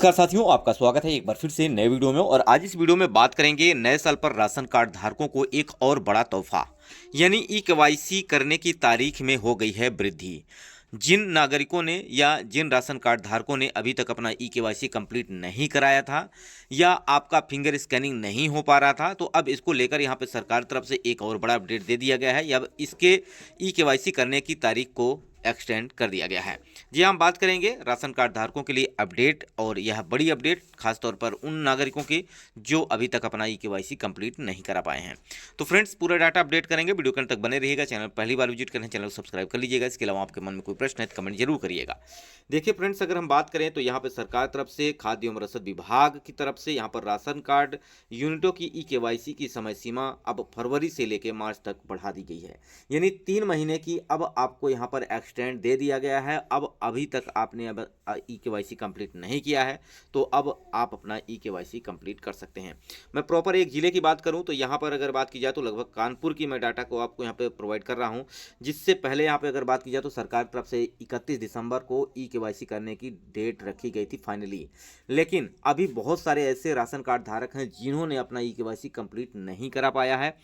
नमस्कार साथियों, आपका स्वागत है एक बार फिर से नए वीडियो में। और आज इस वीडियो में बात करेंगे नए साल पर राशन कार्ड धारकों को एक और बड़ा तोहफा, यानी ई केवाईसी करने की तारीख में हो गई है वृद्धि। जिन नागरिकों ने या जिन राशन कार्ड धारकों ने अभी तक अपना ई केवाईसी कंप्लीट नहीं कराया था या आपका फिंगर स्कैनिंग नहीं हो पा रहा था, तो अब इसको लेकर यहाँ पे सरकार तरफ से एक और बड़ा अपडेट दे दिया गया है। या अब इसके ई केवाईसी करने की तारीख को एक्सटेंड कर दिया गया है। जी, हम बात करेंगे राशन कार्ड धारकों के लिए अपडेट, और यह बड़ी अपडेट खासतौर पर उन नागरिकों की जो अभी तक अपना ई केवाईसी कंप्लीट नहीं करा पाए हैं। तो फ्रेंड्स, पूरा डाटा अपडेट करेंगे, वीडियो के अंत तक बने रहिएगा। चैनल पहली बार विजिट करें, चैनल को सब्सक्राइब कर लीजिएगा। इसके अलावा आपके मन में कोई प्रश्न है तो कमेंट जरूर करिएगा। देखिए फ्रेंड्स, अगर हम बात करें तो यहाँ पर सरकार तरफ से खाद्य एवं रसद विभाग की तरफ से यहाँ पर राशन कार्ड यूनिटों की ई केवाईसी की समय सीमा अब फरवरी से लेकर मार्च तक बढ़ा दी गई है, यानी 3 महीने की अब आपको यहाँ पर एक्सटेंड दे दिया गया है। अब अभी तक आपने अब ई केवाईसी कंप्लीट नहीं किया है तो अब आप अपना ई केवाईसी कंप्लीट कर सकते हैं। मैं प्रॉपर एक जिले की बात करूं तो यहाँ पर अगर बात की जाए तो लगभग कानपुर की मैं डाटा को आपको यहाँ पे प्रोवाइड कर रहा हूं। जिससे पहले यहाँ पे अगर बात की जाए तो सरकार तरफ से 31 दिसंबर को ई केवाईसी करने की डेट रखी गई थी फाइनली, लेकिन अभी बहुत सारे ऐसे राशन कार्ड धारक हैं जिन्होंने अपना ई केवाईसी कंप्लीट नहीं करा पाया है।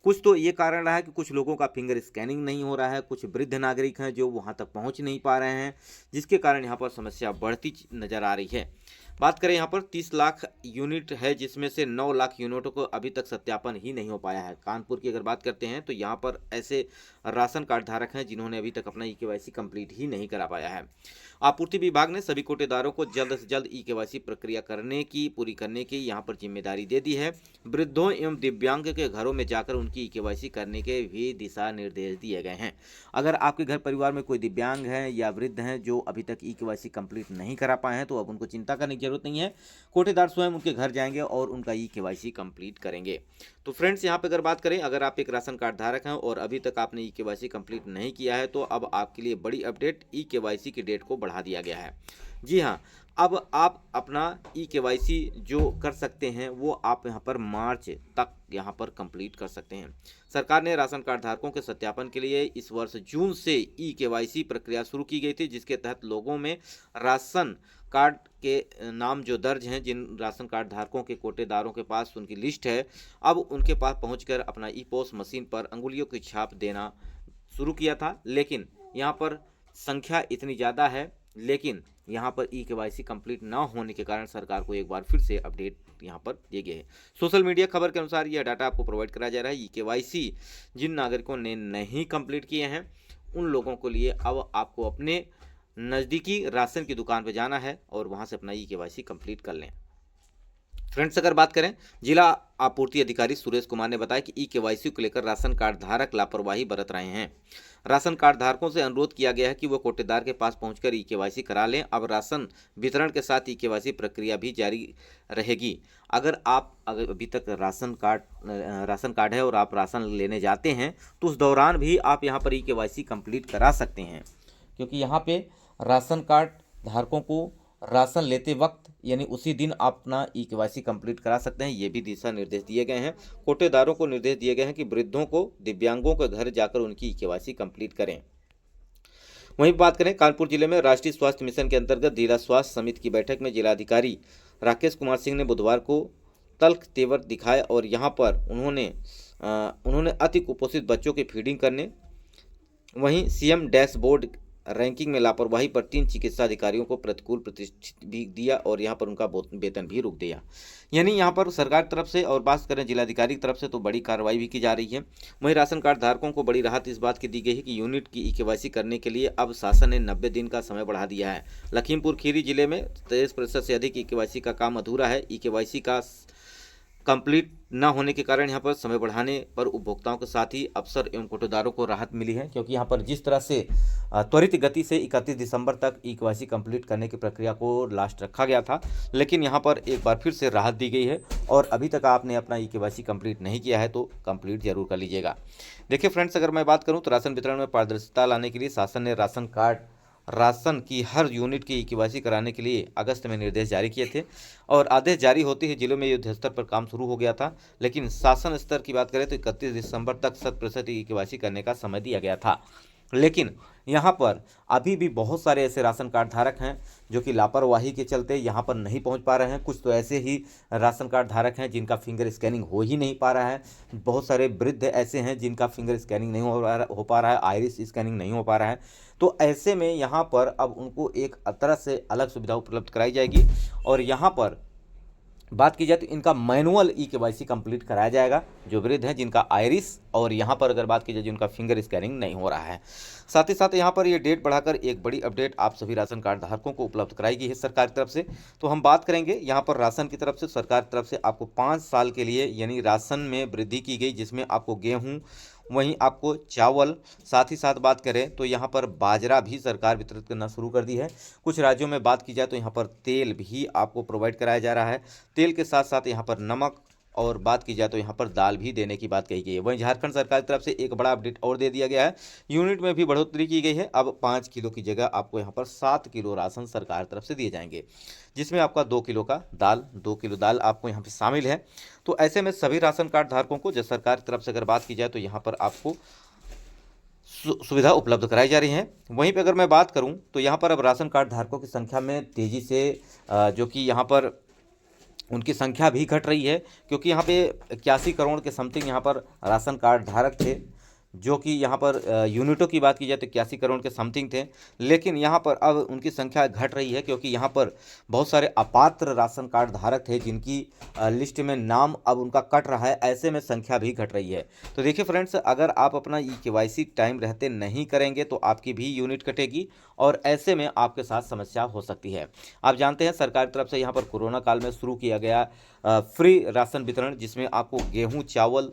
कुछ तो ये कारण रहा है कि कुछ लोगों का फिंगर स्कैनिंग नहीं हो रहा है, कुछ वृद्ध नागरिक हैं जो वहां तक पहुंच नहीं पा रहे हैं, जिसके कारण यहाँ पर समस्या बढ़ती नजर आ रही है। बात करें यहाँ पर 30 लाख यूनिट है, जिसमें से 9 लाख यूनिटों को अभी तक सत्यापन ही नहीं हो पाया है। कानपुर की अगर बात करते हैं तो यहाँ पर ऐसे राशन कार्ड धारक हैं जिन्होंने अभी तक अपना ई केवाईसी कंप्लीट ही नहीं करा पाया है। आपूर्ति विभाग ने सभी कोटेदारों को जल्द से जल्द ई केवाईसी प्रक्रिया पूरी करने की यहाँ पर जिम्मेदारी दे दी है। वृद्धों एवं दिव्यांग के घरों में जाकर उनकी ई केवाईसी करने के भी दिशा निर्देश दिए गए हैं। अगर आपके घर परिवार में कोई दिव्यांग है या वृद्ध हैं जो अभी तक ई केवाईसी कंप्लीट नहीं करा पाए हैं तो अब उनको चिंता करने की जरूरत नहीं है। कोटेदार स्वयं उनके घर जाएंगे और उनका ई केवाईसी कंप्लीट करेंगे। तो फ्रेंड्स, यहाँ पे अगर बात करें, अगर आप एक राशन कार्ड धारक हैं और अभी तक आपने ई केवाईसी कंप्लीट नहीं किया है तो अब आपके लिए बड़ी अपडेट, ई केवाईसी की डेट को बढ़ा दिया गया है। जी हाँ, अब आप अपना ई केवाईसी जो कर सकते हैं वो आप यहाँ पर मार्च तक यहाँ पर कंप्लीट कर सकते हैं। सरकार ने राशन कार्ड धारकों के सत्यापन के लिए इस वर्ष जून से ई केवाईसी प्रक्रिया शुरू की गई थी, जिसके तहत लोगों में राशन कार्ड के नाम जो दर्ज हैं, जिन राशन कार्ड धारकों के कोटेदारों के पास उनकी लिस्ट है, अब उनके पास पहुंचकर अपना ई पोस्ट मशीन पर अंगुलियों की छाप देना शुरू किया था। लेकिन यहाँ पर संख्या इतनी ज़्यादा है, लेकिन यहाँ पर ई केवाईसी कंप्लीट ना होने के कारण सरकार को एक बार फिर से अपडेट यहाँ पर दिए गए हैं। सोशल मीडिया खबर के अनुसार यह डाटा आपको प्रोवाइड कराया जा रहा है। ई केवाईसी जिन नागरिकों ने नहीं कंप्लीट किए हैं उन लोगों के लिए अब आपको अपने नज़दीकी राशन की दुकान पर जाना है और वहाँ से अपना ई केवाईसी कंप्लीट कर लें। फ्रेंड्स, अगर बात करें, जिला आपूर्ति अधिकारी सुरेश कुमार ने बताया कि ई केवाईसी को लेकर राशन कार्ड धारक लापरवाही बरत रहे हैं। राशन कार्ड धारकों से अनुरोध किया गया है कि वो कोटेदार के पास पहुंचकर ई केवाईसी करा लें। अब राशन वितरण के साथ ई केवाईसी प्रक्रिया भी जारी रहेगी। अगर अभी तक राशन कार्ड है और आप राशन लेने जाते हैं तो उस दौरान भी आप यहाँ पर ई केवाईसी कंप्लीट करा सकते हैं, क्योंकि यहाँ पे राशन कार्ड धारकों को राशन लेते वक्त यानी उसी दिन आप अपना ई केवाईसी कंप्लीट करा सकते हैं। ये भी दिशा निर्देश दिए गए हैं। कोटेदारों को निर्देश दिए गए हैं कि वृद्धों को, दिव्यांगों के घर जाकर उनकी ई केवाईसी कंप्लीट करें। वहीं बात करें, कानपुर जिले में राष्ट्रीय स्वास्थ्य मिशन के अंतर्गत जिला स्वास्थ्य समिति की बैठक में जिलाधिकारी राकेश कुमार सिंह ने बुधवार को तल्ख तेवर दिखाए और यहाँ पर उन्होंने अति कुपोषित बच्चों की फीडिंग करने, वहीं सीएम डैशबोर्ड रैंकिंग में लापरवाही पर 3 चिकित्सा अधिकारियों को प्रतिकूल प्रतिष्ठित भी दिया और यहाँ पर उनका वेतन भी रोक दिया। यानी यहाँ पर सरकार तरफ से और बात करें जिलाधिकारी की तरफ से तो बड़ी कार्रवाई भी की जा रही है। वहीं राशन कार्ड धारकों को बड़ी राहत इस बात की दी गई है कि यूनिट की ई केवाईसी करने के लिए अब शासन ने 90 दिन का समय बढ़ा दिया है। लखीमपुर खीरी जिले में 23% से अधिक ई केवाईसी का काम अधूरा है। ई केवाईसी का कंप्लीट न होने के कारण यहाँ पर समय बढ़ाने पर उपभोक्ताओं के साथ ही अफसर एवं कोटेदारों को राहत मिली है, क्योंकि यहाँ पर जिस तरह से त्वरित गति से 31 दिसंबर तक ई केवाईसी कंप्लीट करने की प्रक्रिया को लास्ट रखा गया था, लेकिन यहाँ पर एक बार फिर से राहत दी गई है। और अभी तक आपने अपना ई केवाईसी कंप्लीट नहीं किया है तो कंप्लीट जरूर कर लीजिएगा। देखिए फ्रेंड्स, अगर मैं बात करूँ तो राशन वितरण में पारदर्शिता लाने के लिए शासन ने राशन की हर यूनिट की ई केवाईसी कराने के लिए अगस्त में निर्देश जारी किए थे और आदेश जारी होते ही जिलों में युद्ध स्तर पर काम शुरू हो गया था। लेकिन शासन स्तर की बात करें तो 31 दिसंबर तक 100% ई केवाईसी करने का समय दिया गया था। लेकिन यहाँ पर अभी भी बहुत सारे ऐसे राशन कार्ड धारक हैं जो कि लापरवाही के चलते यहाँ पर नहीं पहुँच पा रहे हैं। कुछ तो ऐसे ही राशन कार्ड धारक हैं जिनका फिंगर स्कैनिंग हो ही नहीं पा रहा है। बहुत सारे वृद्ध ऐसे हैं जिनका फिंगर स्कैनिंग नहीं हो पा रहा है, आइरिस स्कैनिंग नहीं हो पा रहा है। तो ऐसे में यहाँ पर अब उनको एक तरह से अलग सुविधा उपलब्ध कराई जाएगी और यहाँ पर बात की जाए तो इनका मैनुअल ई-केवाईसी कंप्लीट कराया जाएगा, जो वृद्ध हैं जिनका आइरिस, और यहाँ पर अगर बात की जाए जिनका फिंगर स्कैनिंग नहीं हो रहा है। साथ ही साथ यहाँ पर ये डेट बढ़ाकर एक बड़ी अपडेट आप सभी राशन कार्ड धारकों को उपलब्ध कराई गई है सरकार की तरफ से। तो हम बात करेंगे यहाँ पर राशन की तरफ से, सरकार की तरफ से आपको 5 साल के लिए यानी राशन में वृद्धि की गई, जिसमें आपको गेहूँ, वहीं आपको चावल, साथ ही साथ बात करें तो यहाँ पर बाजरा भी सरकार वितरित करना शुरू कर दी है। कुछ राज्यों में बात की जाए तो यहाँ पर तेल भी आपको प्रोवाइड कराया जा रहा है। तेल के साथ साथ यहाँ पर नमक, और बात की जाए तो यहाँ पर दाल भी देने की बात कही गई है। वहीं झारखंड सरकार की तरफ से एक बड़ा अपडेट और दे दिया गया है, यूनिट में भी बढ़ोतरी की गई है। अब 5 किलो की जगह आपको यहाँ पर 7 किलो राशन सरकार की तरफ से दिए जाएंगे, जिसमें आपका 2 किलो का दाल 2 किलो दाल आपको यहाँ पे शामिल है। तो ऐसे में सभी राशन कार्ड धारकों को जब सरकार की तरफ से अगर बात की जाए तो यहाँ पर आपको सुविधा उपलब्ध कराई जा रही है। वहीं पे अगर मैं बात करूं तो यहाँ पर अब राशन कार्ड धारकों की संख्या में तेज़ी से जो कि यहाँ पर उनकी संख्या भी घट रही है, क्योंकि यहाँ पे 81 करोड़ के समथिंग यहाँ पर राशन कार्ड धारक थे, जो कि यहाँ पर यूनिटों की बात की जाए तो 81 करोड़ के समथिंग थे। लेकिन यहाँ पर अब उनकी संख्या घट रही है, क्योंकि यहाँ पर बहुत सारे अपात्र राशन कार्ड धारक थे जिनकी लिस्ट में नाम अब उनका कट रहा है। ऐसे में संख्या भी घट रही है। तो देखिए फ्रेंड्स, अगर आप अपना ई-केवाईसी टाइम रहते नहीं करेंगे तो आपकी भी यूनिट कटेगी और ऐसे में आपके साथ समस्या हो सकती है। आप जानते हैं सरकार की तरफ से यहाँ पर कोरोना काल में शुरू किया गया फ्री राशन वितरण, जिसमें आपको गेहूँ, चावल,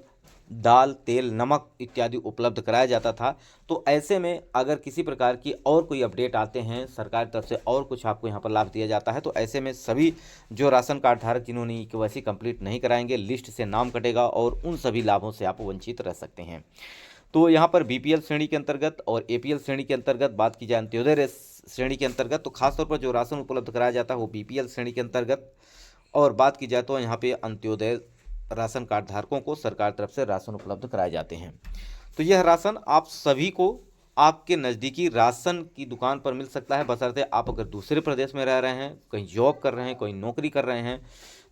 दाल, तेल, नमक इत्यादि उपलब्ध कराया जाता था। तो ऐसे में अगर किसी प्रकार की और कोई अपडेट आते हैं सरकार की तरफ से और कुछ आपको यहाँ पर लाभ दिया जाता है, तो ऐसे में सभी जो राशन कार्ड धारक जिन्होंने ई-केवाईसी कंप्लीट नहीं कराएंगे, लिस्ट से नाम कटेगा और उन सभी लाभों से आप वंचित रह सकते हैं। तो यहाँ पर बीपीएल श्रेणी के अंतर्गत और एपीएल श्रेणी के अंतर्गत बात की जाए, अंत्योदय श्रेणी के अंतर्गत, तो खासतौर पर जो राशन उपलब्ध कराया जाता है वो बीपीएल श्रेणी के अंतर्गत, और बात की जाए तो यहाँ पे अंत्योदय राशन कार्ड धारकों को सरकार तरफ से राशन उपलब्ध कराए जाते हैं। तो यह राशन आप सभी को आपके नज़दीकी राशन की दुकान पर मिल सकता है, बशर्ते आप अगर दूसरे प्रदेश में रह रहे हैं, कहीं जॉब कर रहे हैं, कोई नौकरी कर रहे हैं,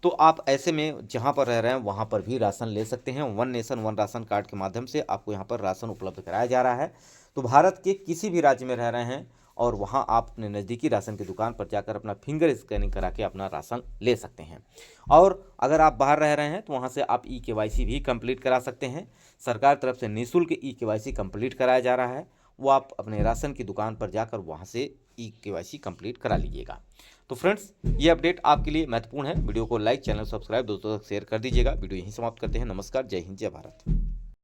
तो आप ऐसे में जहां पर रह रहे हैं वहां पर भी राशन ले सकते हैं। One nation one ration card के माध्यम से आपको यहां पर राशन उपलब्ध कराया जा रहा है। तो भारत के किसी भी राज्य में रह रहे हैं और वहां आप अपने नज़दीकी राशन की दुकान पर जाकर अपना फिंगर स्कैनिंग करा के अपना राशन ले सकते हैं। और अगर आप बाहर रह रहे हैं तो वहां से आप ई-केवाईसी भी कंप्लीट करा सकते हैं। सरकार तरफ से निःशुल्क ई-केवाईसी कंप्लीट कराया जा रहा है, वो आप अपने राशन की दुकान पर जाकर वहां से ई-केवाईसी कंप्लीट करा लीजिएगा। तो फ्रेंड्स, ये अपडेट आपके लिए महत्वपूर्ण है। वीडियो को लाइक, चैनल सब्सक्राइब, दोस्तों तक शेयर कर दीजिएगा। वीडियो यहीं समाप्त करते हैं। नमस्कार, जय हिंद, जय भारत।